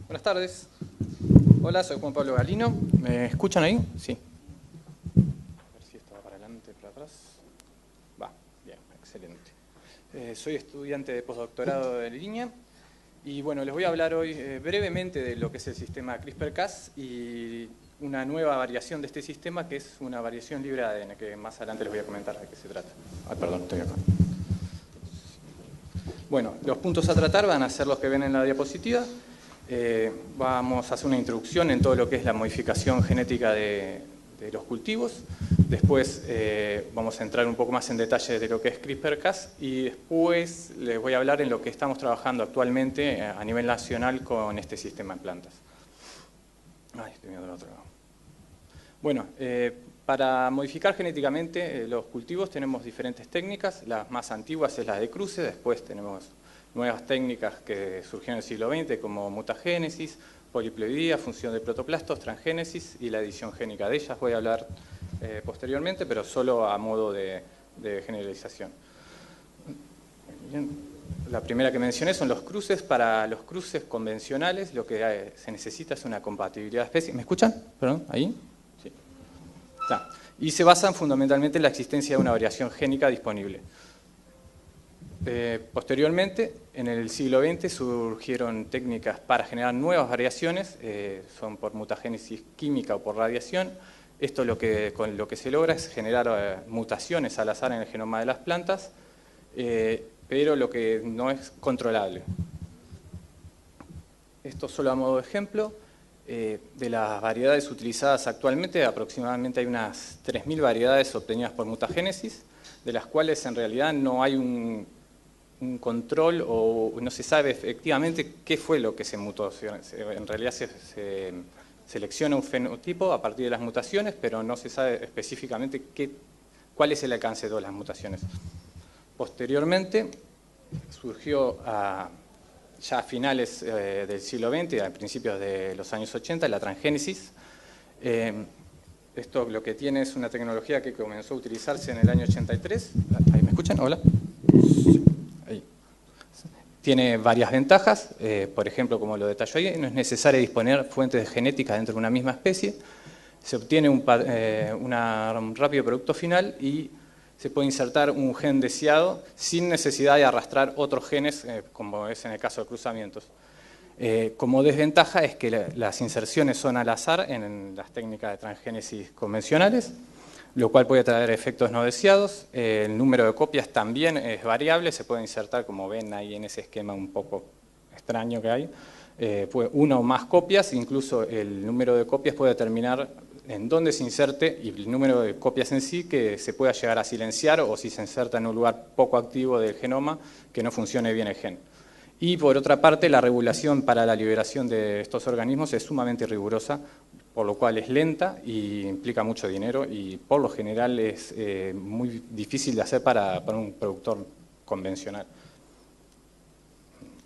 Buenas tardes. Hola, soy Juan Pablo Galino. ¿Me escuchan ahí? Sí. A ver si esto va para adelante, para atrás. Va, bien, excelente. Soy estudiante de postdoctorado de línea y bueno, les voy a hablar hoy brevemente de lo que es el sistema CRISPR-Cas y una nueva variación de este sistema que es una variación libre de ADN, que más adelante les voy a comentar de qué se trata. Perdón, estoy acá. Bueno, los puntos a tratar van a ser los que ven en la diapositiva. Vamos a hacer una introducción en todo lo que es la modificación genética de los cultivos. Después vamos a entrar un poco más en detalle de lo que es CRISPR-Cas y después les voy a hablar en lo que estamos trabajando actualmente a nivel nacional con este sistema en plantas. Ay, estoy viendo el otro lado. Bueno, para modificar genéticamente los cultivos tenemos diferentes técnicas. Las más antiguas es la de cruce, después tenemos nuevas técnicas que surgieron en el siglo XX como mutagénesis, poliploidía, función de protoplastos, transgénesis y la edición génica. De ellas voy a hablar posteriormente, pero solo a modo de generalización. Bien. La primera que mencioné son los cruces. Para los cruces convencionales lo que se necesita es una compatibilidad de especies. ¿Me escuchan? ¿Perdón? ¿Ahí? Sí. Ya. Y se basan fundamentalmente en la existencia de una variación génica disponible. Posteriormente, en el siglo XX surgieron técnicas para generar nuevas variaciones, son por mutagénesis química o por radiación. Esto con lo que se logra es generar mutaciones al azar en el genoma de las plantas, pero lo que no es controlable. Esto solo a modo de ejemplo. De las variedades utilizadas actualmente, aproximadamente hay unas 3.000 variedades obtenidas por mutagénesis, de las cuales en realidad no hay un control o no se sabe efectivamente qué fue lo que se mutó. En realidad se selecciona un fenotipo a partir de las mutaciones, pero no se sabe específicamente cuál es el alcance de todas las mutaciones. Posteriormente surgió ya a finales del siglo XX, a principios de los años 80, la transgénesis. Esto lo que tiene es una tecnología que comenzó a utilizarse en el año 83. ¿Ahí me escuchan? Hola. Ahí. Tiene varias ventajas, por ejemplo, como lo detalló ahí, no es necesario disponer fuentes de genética dentro de una misma especie, se obtiene un rápido producto final y se puede insertar un gen deseado sin necesidad de arrastrar otros genes, como es en el caso de cruzamientos. Como desventaja es que las inserciones son al azar en las técnicas de transgénesis convencionales, lo cual puede traer efectos no deseados. El número de copias también es variable, se puede insertar, como ven ahí en ese esquema un poco extraño que hay, una o más copias, incluso el número de copias puede determinar en dónde se inserte y el número de copias en sí que se pueda llegar a silenciar o si se inserta en un lugar poco activo del genoma que no funcione bien el gen. Y por otra parte, la regulación para la liberación de estos organismos es sumamente rigurosa, por lo cual es lenta y implica mucho dinero y por lo general es muy difícil de hacer para un productor convencional.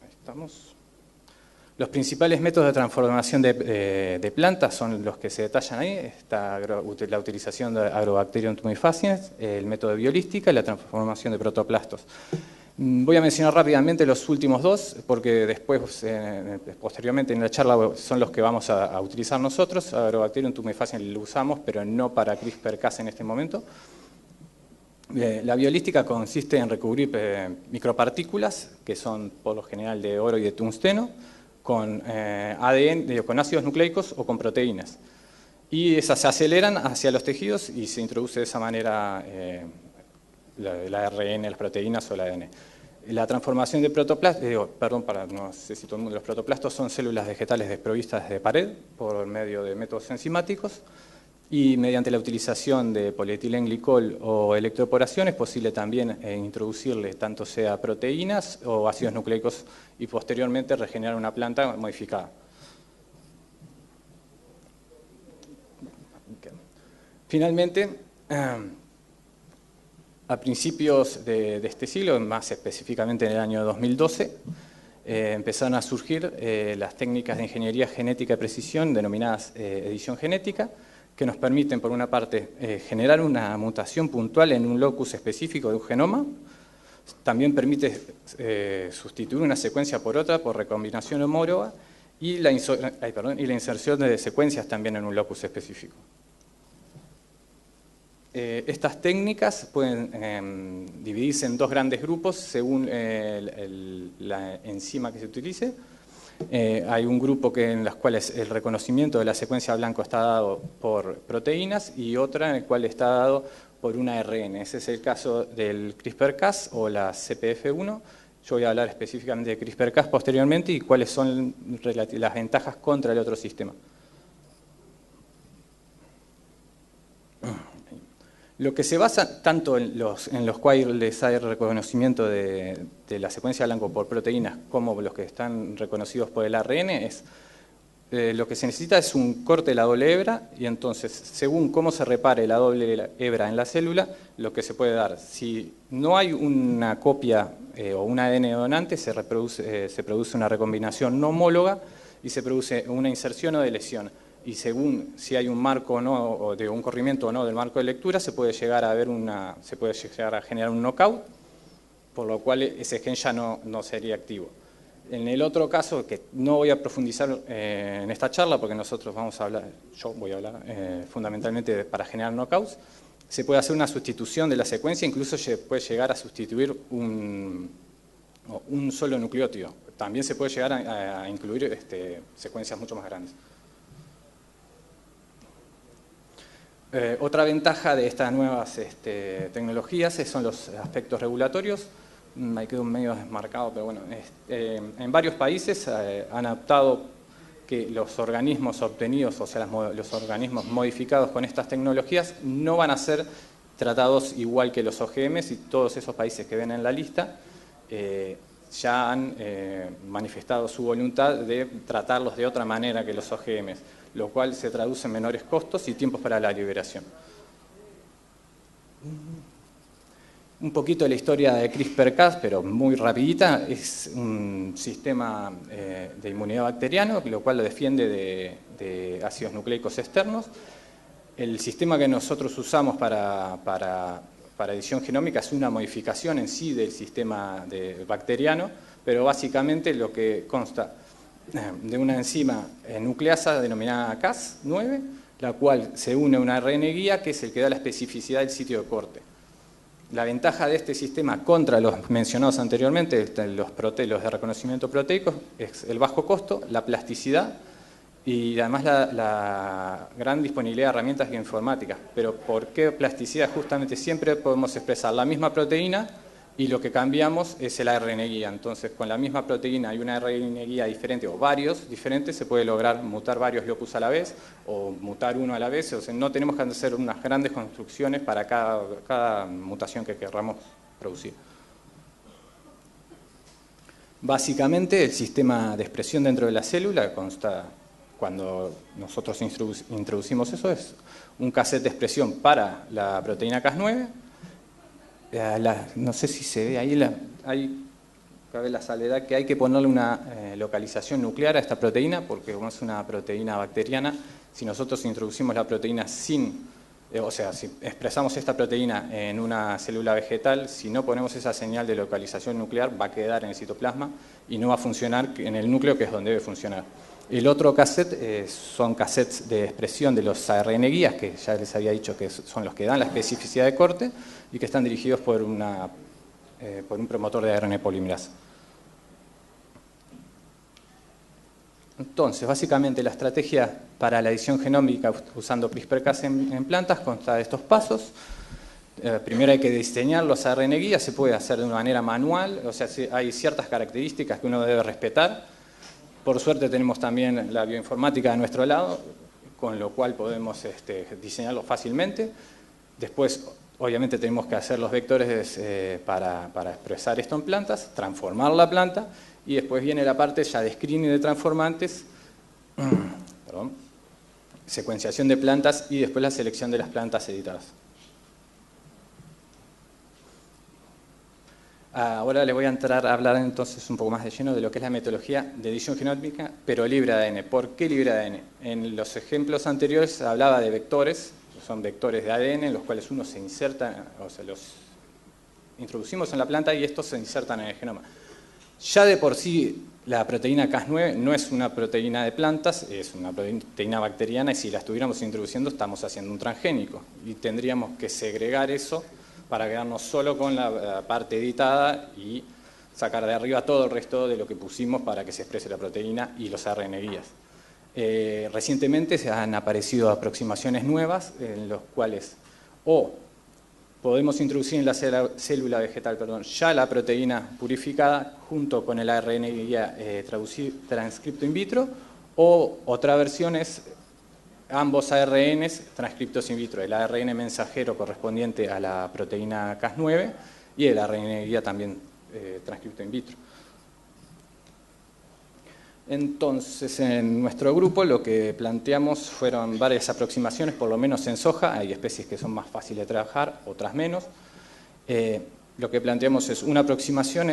Ahí estamos. Los principales métodos de transformación de plantas son los que se detallan ahí. Está la utilización de Agrobacterium tumefaciens, el método de biolística y la transformación de protoplastos. Voy a mencionar rápidamente los últimos dos, porque después, posteriormente en la charla, son los que vamos a utilizar nosotros. Agrobacterium tumefaciens lo usamos, pero no para CRISPR-Cas en este momento. La biolística consiste en recubrir micropartículas, que son por lo general de oro y de tungsteno, con ADN, con ácidos nucleicos o con proteínas. Y esas se aceleran hacia los tejidos y se introduce de esa manera el ARN, las proteínas o el ADN. La transformación de protoplastos, no sé si todo el mundo, los protoplastos son células vegetales desprovistas de pared por medio de métodos enzimáticos y mediante la utilización de polietilenglicol o electroporación es posible también introducirle tanto sea proteínas o ácidos nucleicos y posteriormente regenerar una planta modificada. Finalmente, a principios de este siglo, más específicamente en el año 2012, empezaron a surgir las técnicas de ingeniería genética de precisión denominadas edición genética, que nos permiten, por una parte, generar una mutación puntual en un locus específico de un genoma. También permite sustituir una secuencia por otra por recombinación homóloga y la inserción de secuencias también en un locus específico. Estas técnicas pueden dividirse en dos grandes grupos según la enzima que se utilice. Hay un grupo en los cuales el reconocimiento de la secuencia blanco está dado por proteínas y otra en el cual está dado por una ARN. Ese es el caso del CRISPR-Cas o la CPF1. Yo voy a hablar específicamente de CRISPR-Cas posteriormente y cuáles son las ventajas contra el otro sistema. Lo que se basa tanto en los cuales hay reconocimiento de la secuencia blanco por proteínas como los que están reconocidos por el ARN es lo que se necesita es un corte de la doble hebra y entonces según cómo se repare la doble hebra en la célula, lo que se puede dar. Si no hay una copia o un ADN donante, se produce una recombinación no homóloga y se produce una inserción o deleción. Y según si hay un marco o no, o de un corrimiento o no del marco de lectura, se puede llegar a generar un knockout, por lo cual ese gen ya no sería activo. En el otro caso, que no voy a profundizar en esta charla, porque yo voy a hablar fundamentalmente para generar knockouts, se puede hacer una sustitución de la secuencia, incluso se puede llegar a sustituir un solo nucleótido. También se puede llegar a incluir secuencias mucho más grandes. Otra ventaja de estas nuevas tecnologías son los aspectos regulatorios. Ahí quedó medio desmarcado, pero bueno. En varios países han adoptado que los organismos obtenidos, o sea, los organismos modificados con estas tecnologías, no van a ser tratados igual que los OGMs y todos esos países que ven en la lista ya han manifestado su voluntad de tratarlos de otra manera que los OGMs, lo cual se traduce en menores costos y tiempos para la liberación. Un poquito de la historia de CRISPR-Cas, pero muy rapidita. Es un sistema de inmunidad bacteriano, lo cual lo defiende de ácidos nucleicos externos. El sistema que nosotros usamos para edición genómica es una modificación en sí del sistema bacteriano, pero básicamente lo que consta de una enzima nucleasa denominada Cas9, la cual se une a una ARN guía que es el que da la especificidad del sitio de corte. La ventaja de este sistema contra los mencionados anteriormente, los de reconocimiento proteico, es el bajo costo, la plasticidad y además la gran disponibilidad de herramientas bioinformáticas. Pero ¿por qué plasticidad? Justamente siempre podemos expresar la misma proteína y lo que cambiamos es el ARN guía. Entonces, con la misma proteína y una ARN guía diferente o varios diferentes, se puede lograr mutar varios locus a la vez o mutar uno a la vez. O sea, no tenemos que hacer unas grandes construcciones para cada mutación que queramos producir. Básicamente, el sistema de expresión dentro de la célula consta, cuando nosotros introducimos eso, es un cassette de expresión para la proteína Cas9. No sé si se ve ahí, cabe la salvedad que hay que ponerle una localización nuclear a esta proteína, porque como es una proteína bacteriana, si nosotros introducimos la proteína si expresamos esta proteína en una célula vegetal, si no ponemos esa señal de localización nuclear, va a quedar en el citoplasma y no va a funcionar en el núcleo, que es donde debe funcionar. El otro cassette son cassettes de expresión de los ARN guías, que ya les había dicho que son los que dan la especificidad de corte y que están dirigidos por un promotor de ARN polimerasa. Entonces, básicamente la estrategia para la edición genómica usando CRISPR-Cas en plantas consta de estos pasos. Primero hay que diseñar los ARN guías, se puede hacer de una manera manual, o sea, hay ciertas características que uno debe respetar. Por suerte tenemos también la bioinformática de nuestro lado, con lo cual podemos diseñarlo fácilmente. Después, obviamente, tenemos que hacer los vectores para expresar esto en plantas, transformar la planta, y después viene la parte ya de screening de transformantes, secuenciación de plantas y después la selección de las plantas editadas. Ahora les voy a entrar a hablar entonces un poco más de lleno de lo que es la metodología de edición genómica, pero libre de ADN. ¿Por qué libre de ADN? En los ejemplos anteriores hablaba de vectores, son vectores de ADN en los cuales uno se inserta, o sea, los introducimos en la planta y estos se insertan en el genoma. Ya de por sí La proteína Cas9 no es una proteína de plantas, es una proteína bacteriana y si la estuviéramos introduciendo estamos haciendo un transgénico y tendríamos que segregar eso para quedarnos solo con la parte editada y sacar de arriba todo el resto de lo que pusimos para que se exprese la proteína y los ARN guías. Recientemente se han aparecido aproximaciones nuevas en los cuales podemos introducir en la célula vegetal ya la proteína purificada junto con el ARN guía transcripto in vitro, o otra versión es ambos ARNs transcriptos in vitro, el ARN mensajero correspondiente a la proteína Cas9 y el ARN guía también transcripto in vitro. Entonces, en nuestro grupo lo que planteamos fueron varias aproximaciones, por lo menos en soja. Hay especies que son más fáciles de trabajar, otras menos. Lo que planteamos es una aproximación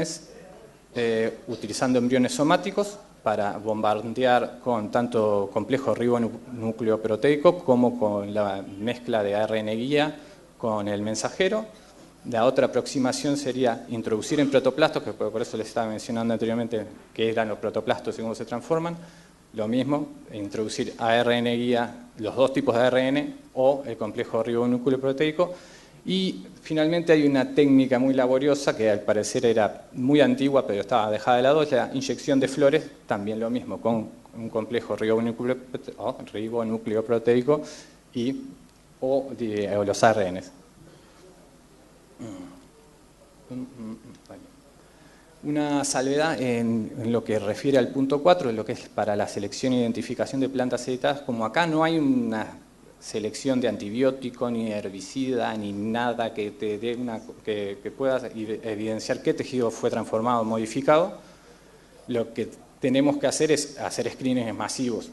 utilizando embriones somáticos para bombardear con tanto complejo ribonucleoproteico como con la mezcla de ARN guía con el mensajero. La otra aproximación sería introducir en protoplastos, que por eso les estaba mencionando anteriormente qué eran los protoplastos y cómo se transforman. Lo mismo, introducir ARN guía, los dos tipos de ARN o el complejo ribonucleoproteico. Y finalmente hay una técnica muy laboriosa que al parecer era muy antigua pero estaba dejada de lado, es la inyección de flores, también lo mismo, con un complejo ribonucleoproteico o los ARNs. Una salvedad en lo que refiere al punto 4, en lo que es para la selección e identificación de plantas editadas, como acá no hay una selección de antibiótico, ni herbicida, ni nada que te dé que puedas evidenciar qué tejido fue transformado o modificado, lo que tenemos que hacer es hacer screenings masivos.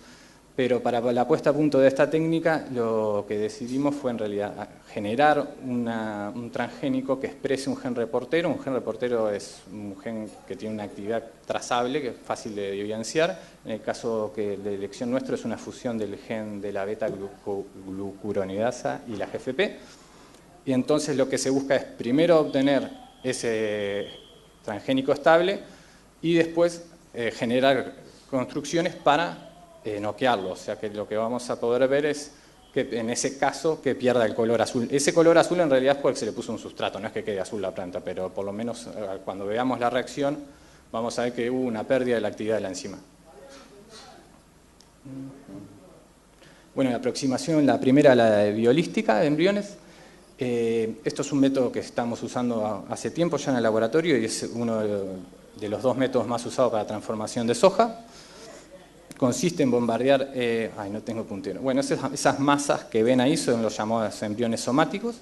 Pero para la puesta a punto de esta técnica, lo que decidimos fue en realidad generar un transgénico que exprese un gen reportero. Un gen reportero es un gen que tiene una actividad trazable, que es fácil de evidenciar. En el caso de elección nuestro es una fusión del gen de la beta-glucuronidasa y la GFP. Y entonces lo que se busca es primero obtener ese transgénico estable y después generar construcciones para noquearlo, o sea que lo que vamos a poder ver es que en ese caso que pierda el color azul. Ese color azul en realidad es porque se le puso un sustrato, no es que quede azul la planta, pero por lo menos cuando veamos la reacción vamos a ver que hubo una pérdida de la actividad de la enzima. Bueno, la aproximación, la primera, la de biolística de embriones. Esto es un método que estamos usando hace tiempo ya en el laboratorio y es uno de los dos métodos más usados para transformación de soja. Consiste en bombardear, no tengo puntero. Bueno, esas masas que ven ahí son los llamados embriones somáticos.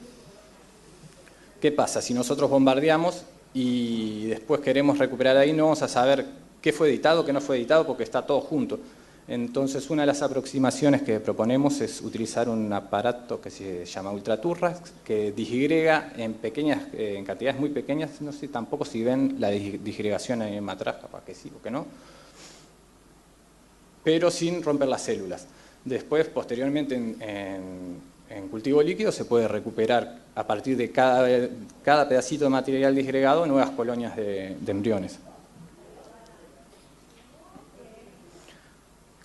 ¿Qué pasa? Si nosotros bombardeamos y después queremos recuperar ahí, no vamos a saber qué fue editado, qué no fue editado, porque está todo junto. Entonces, una de las aproximaciones que proponemos es utilizar un aparato que se llama ultraturras, que disgrega en cantidades muy pequeñas. No sé tampoco si ven la disgregación en matraz, capaz que sí o que no, pero sin romper las células. Después, posteriormente, en cultivo líquido se puede recuperar a partir de cada pedacito de material disgregado nuevas colonias de embriones.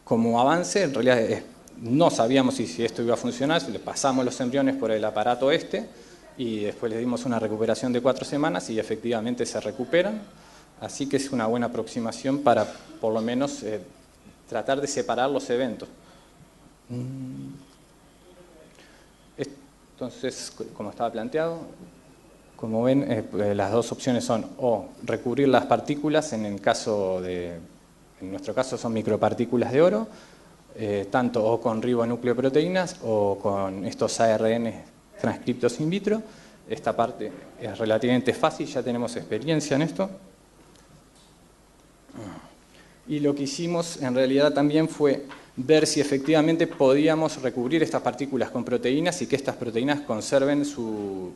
Como avance, en realidad no sabíamos si esto iba a funcionar, le pasamos los embriones por el aparato y después les dimos una recuperación de 4 semanas y efectivamente se recuperan. Así que es una buena aproximación para, por lo menos, tratar de separar los eventos. Entonces, como estaba planteado, como ven, las dos opciones son o recubrir las partículas, en nuestro caso son micropartículas de oro, tanto o con ribonucleoproteínas o con estos ARN transcriptos in vitro. Esta parte es relativamente fácil, ya tenemos experiencia en esto. Y lo que hicimos en realidad también fue ver si efectivamente podíamos recubrir estas partículas con proteínas y que estas proteínas conserven su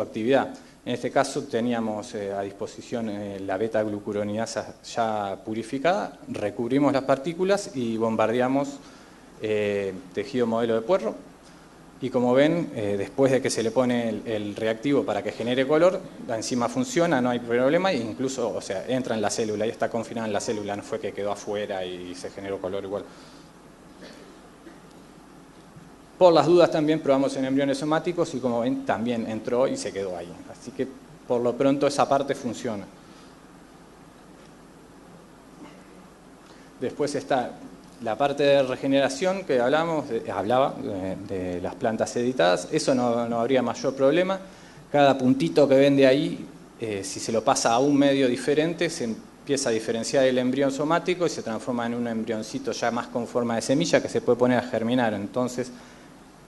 actividad. En este caso teníamos a disposición la beta-glucuronidasa ya purificada, recubrimos las partículas y bombardeamos tejido modelo de puerro Y como ven, después de que se le pone el reactivo para que genere color, la enzima funciona, no hay problema, e incluso, o sea, entra en la célula y está confinada en la célula, no fue que quedó afuera y se generó color igual. Por las dudas también probamos en embriones somáticos y como ven, también entró y se quedó ahí. Así que por lo pronto esa parte funciona. Después está la parte de regeneración que hablaba de las plantas editadas. Eso no habría mayor problema. Cada puntito que ven de ahí, si se lo pasa a un medio diferente, se empieza a diferenciar el embrión somático y se transforma en un embrioncito ya más con forma de semilla que se puede poner a germinar. Entonces,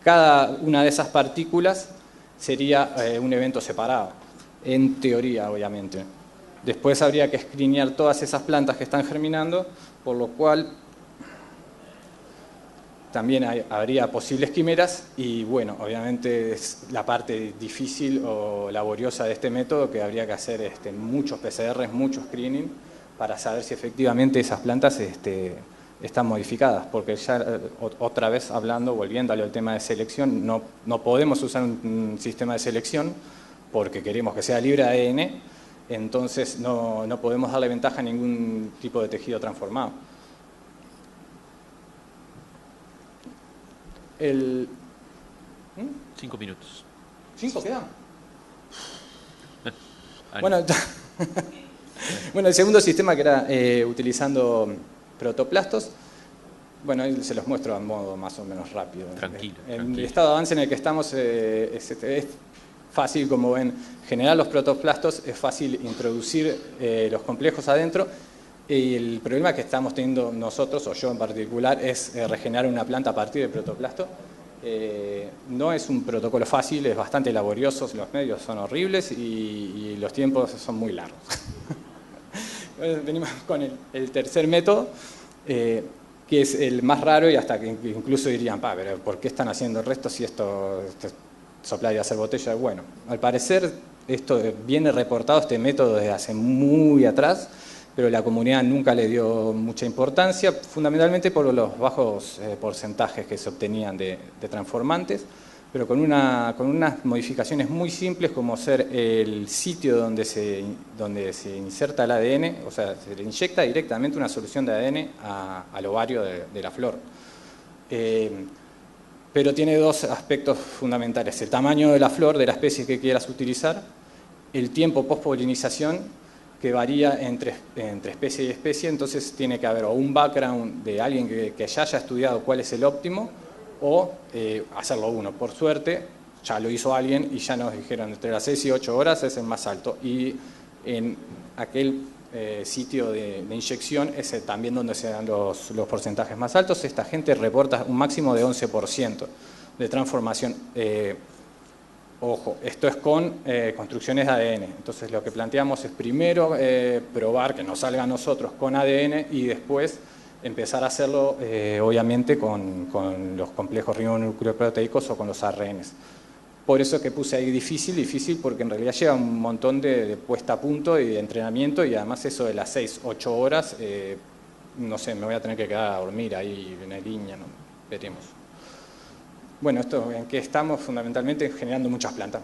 cada una de esas partículas sería un evento separado, en teoría, obviamente. Después habría que escreenear todas esas plantas que están germinando, por lo cual también habría posibles quimeras y, bueno, obviamente es la parte difícil o laboriosa de este método, que habría que hacer muchos PCRs, mucho screening, para saber si efectivamente esas plantas están modificadas, porque ya otra vez volviendo al tema de selección, no podemos usar un sistema de selección porque queremos que sea libre de ADN, entonces no podemos darle ventaja a ningún tipo de tejido transformado. 5 minutos. ¿5 quedan? Bueno, el segundo sistema que era utilizando protoplastos, bueno, ahí se los muestro a modo más o menos rápido. Tranquilo. El estado de avance en el que estamos es fácil, como ven, generar los protoplastos, es fácil introducir los complejos adentro, y el problema que estamos teniendo nosotros, o yo en particular, es regenerar una planta a partir del protoplasto. No es un protocolo fácil, es bastante laborioso, los medios son horribles y los tiempos son muy largos. Venimos con el tercer método, que es el más raro y hasta que incluso dirían, pero ¿por qué están haciendo el resto si esto soplar y hacer botella? Bueno, al parecer esto viene reportado, este método, desde hace muy atrás, pero la comunidad nunca le dio mucha importancia, fundamentalmente por los bajos porcentajes que se obtenían de transformantes, pero con unas modificaciones muy simples, como ser el sitio donde se inserta el ADN, o sea, se le inyecta directamente una solución de ADN al ovario de la flor. Pero tiene dos aspectos fundamentales: el tamaño de la flor, de la especie que quieras utilizar, el tiempo post-polinización, que varía entre especie y especie, entonces tiene que haber o un background de alguien que ya haya estudiado cuál es el óptimo, o hacerlo uno. Por suerte, ya lo hizo alguien y ya nos dijeron entre las 6 y 8 horas es el más alto. Y en aquel sitio de inyección es también donde se dan los porcentajes más altos. Esta gente reporta un máximo de 11% de transformación. Ojo, esto es con construcciones de ADN. Entonces lo que planteamos es primero probar que nos salga a nosotros con ADN y después empezar a hacerlo obviamente con los complejos ribonucleoproteicos o con los ARNs. Por eso que puse ahí difícil, porque en realidad lleva un montón de puesta a punto y de entrenamiento, y además eso de las 6, 8 horas, no sé, me voy a tener que quedar a dormir ahí en la línea, ¿no? Veremos. Bueno, esto en que estamos fundamentalmente generando muchas plantas,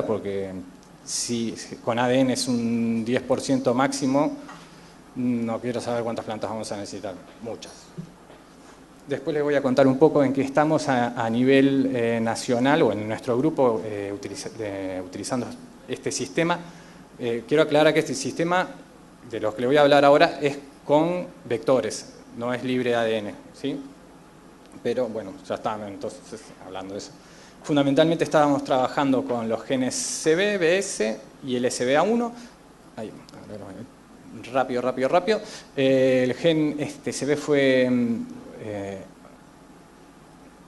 porque si con ADN es un 10% máximo, no quiero saber cuántas plantas vamos a necesitar, muchas. Después les voy a contar un poco en qué estamos a nivel nacional, o en nuestro grupo utilizando este sistema. Quiero aclarar que este sistema, de los que le voy a hablar ahora, es con vectores, no es libre de ADN, ¿sí? Pero bueno, ya está, entonces hablando de eso. Fundamentalmente estábamos trabajando con los genes CB, BS y el SBA1. Ahí, rápido. El gen CB fue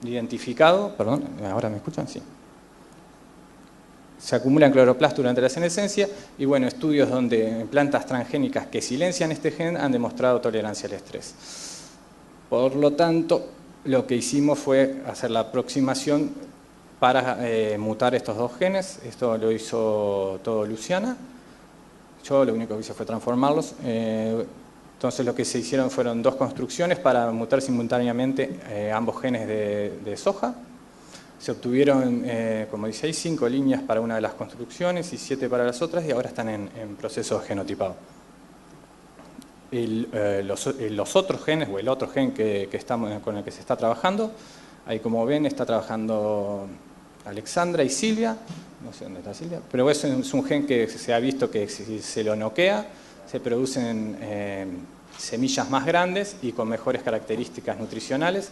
identificado, perdón, ¿ahora me escuchan? Sí. Se acumula en cloroplasto durante la senescencia y, bueno, estudios donde plantas transgénicas que silencian este gen han demostrado tolerancia al estrés. Por lo tanto, lo que hicimos fue hacer la aproximación para mutar estos dos genes. Esto lo hizo todo Luciana. Yo lo único que hice fue transformarlos. Entonces lo que se hicieron fueron dos construcciones para mutar simultáneamente ambos genes de soja. Se obtuvieron, como dice ahí, 5 líneas para una de las construcciones y 7 para las otras, y ahora están en proceso de genotipado. Los otros genes, o el otro gen con el que se está trabajando, ahí como ven está trabajando Alexandra y Silvia, no sé dónde está Silvia, pero es un gen que se ha visto que si se lo noquea, se producen semillas más grandes y con mejores características nutricionales.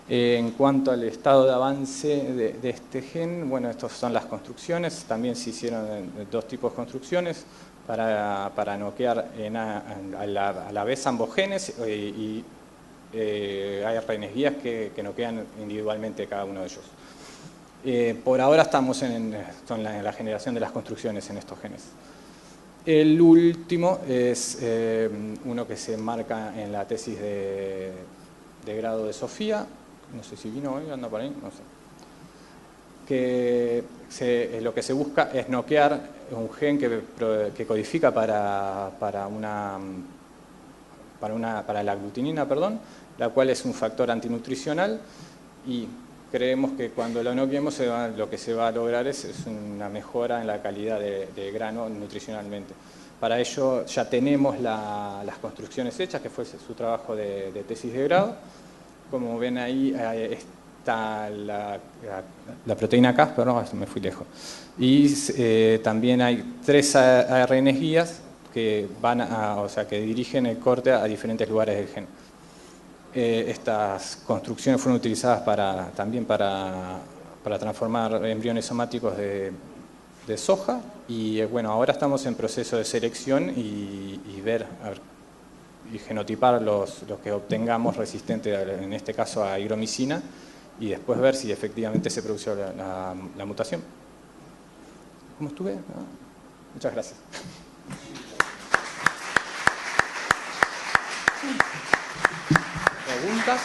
En cuanto al estado de avance de este gen, bueno, estas son las construcciones, también se hicieron 2 tipos de construcciones para noquear a la vez ambos genes y hay ARNs guías que noquean individualmente cada uno de ellos. Por ahora estamos en la generación de las construcciones en estos genes. El último es uno que se enmarca en la tesis de grado de Sofía, no sé si vino hoy, anda por ahí, no sé. Lo que se busca es noquear un gen que codifica para la aglutinina, la cual es un factor antinutricional, y creemos que cuando lo noqueemos lo que se va a lograr es una mejora en la calidad de grano nutricionalmente. Para ello ya tenemos las construcciones hechas, que fue su trabajo de tesis de grado. Como ven ahí está la proteína Cas, perdón, me fui lejos. Y también hay 3 ARNs guías que que dirigen el corte a diferentes lugares del gen. Estas construcciones fueron utilizadas también para transformar embriones somáticos de soja, y bueno, ahora estamos en proceso de selección y genotipar los que obtengamos resistentes, en este caso a higromicina, y después ver si efectivamente se produjo la mutación. ¿Cómo estuve? Muchas gracias. ¿Preguntas?